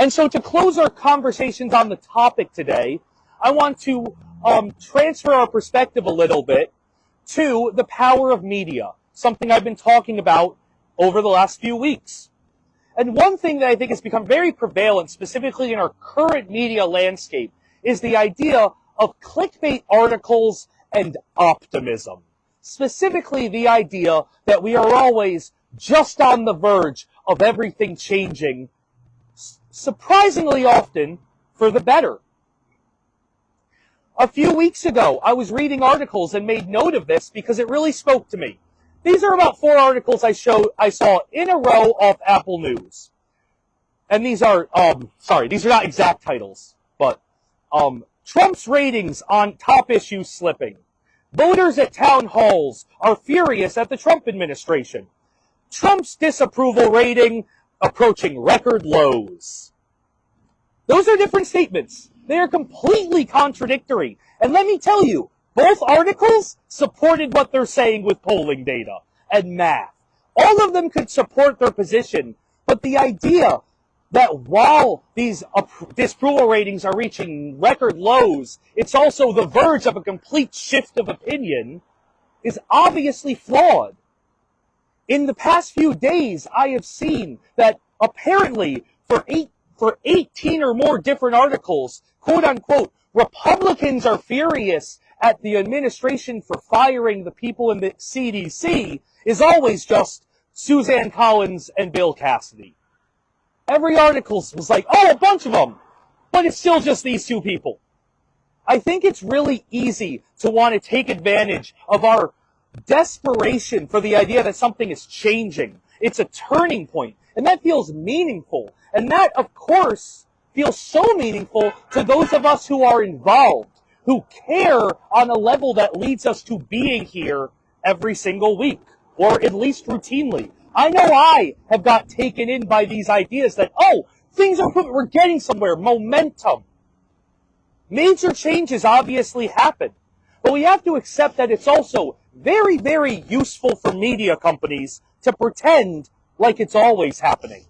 And so to close our conversations on the topic today, I want to transfer our perspective a little bit to the power of media, something I've been talking about over the last few weeks. And one thing that I think has become very prevalent, specifically in our current media landscape, is the idea of clickbait articles and optimism. Specifically, the idea that we are always just on the verge of everything changing, surprisingly often for the better. A few weeks ago, I was reading articles and made note of this because it really spoke to me. These are about 4 articles I saw in a row off Apple News. And these are, these are not exact titles, but Trump's ratings on top issues slipping. Voters at town halls are furious at the Trump administration. Trump's disapproval rating approaching record lows. Those are different statements. They are completely contradictory. And let me tell you, both articles supported what they're saying with polling data and math. All of them could support their position, but the idea that while these disapproval ratings are reaching record lows, it's also the verge of a complete shift of opinion is obviously flawed. In the past few days, I have seen that apparently for 18 or more different articles, quote unquote, Republicans are furious at the administration for firing the people in the CDC is always just Suzanne Collins and Bill Cassidy. Every article was like, oh, a bunch of them, but it's still just these 2 people. I think it's really easy to want to take advantage of our desperation for the idea that something is changing. It's a turning point, and that feels meaningful. And that, of course, feels so meaningful to those of us who are involved, who care on a level that leads us to being here every single week, or at least routinely. I know I have got taken in by these ideas that, oh, we're getting somewhere, momentum. Major changes obviously happen, but we have to accept that it's also very, very useful for media companies to pretend like it's always happening,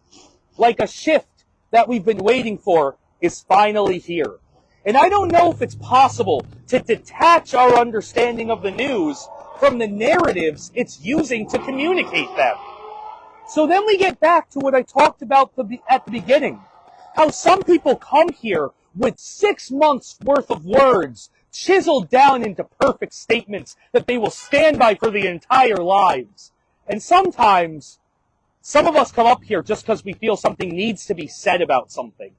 like a shift that we've been waiting for is finally here. And I don't know if it's possible to detach our understanding of the news from the narratives it's using to communicate them. So then we get back to what I talked about at the beginning, how some people come here with 6 months worth of words chiseled down into perfect statements that they will stand by for the entire lives. And sometimes some of us come up here just because we feel something needs to be said about something.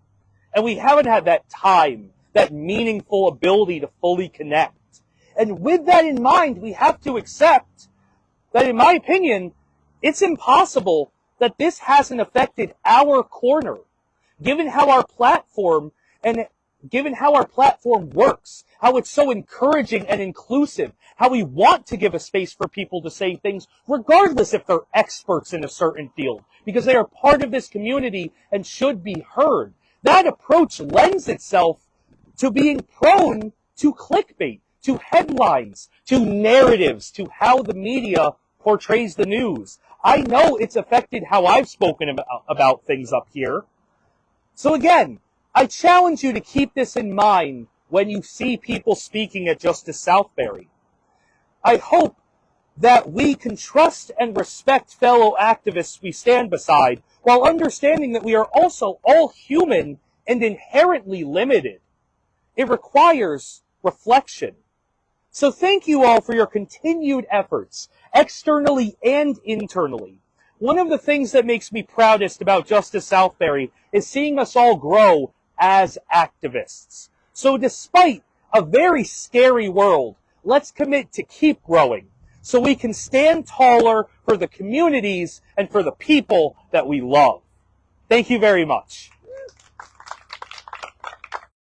And we haven't had that time, that meaningful ability to fully connect. And with that in mind, we have to accept that, in my opinion, it's impossible that this hasn't affected our corner, given how our platform works, how it's so encouraging and inclusive, how we want to give a space for people to say things, regardless if they're experts in a certain field, because they are part of this community and should be heard. That approach lends itself to being prone to clickbait, to headlines, to narratives, to how the media portrays the news. I know it's affected how I've spoken about things up here. So again, I challenge you to keep this in mind when you see people speaking at Justice Southbury. I hope that we can trust and respect fellow activists we stand beside, while understanding that we are also all human and inherently limited. It requires reflection. So thank you all for your continued efforts, externally and internally. One of the things that makes me proudest about Justice Southbury is seeing us all grow as activists. So despite a very scary world, let's commit to keep growing so we can stand taller for the communities and for the people that we love. Thank you very much.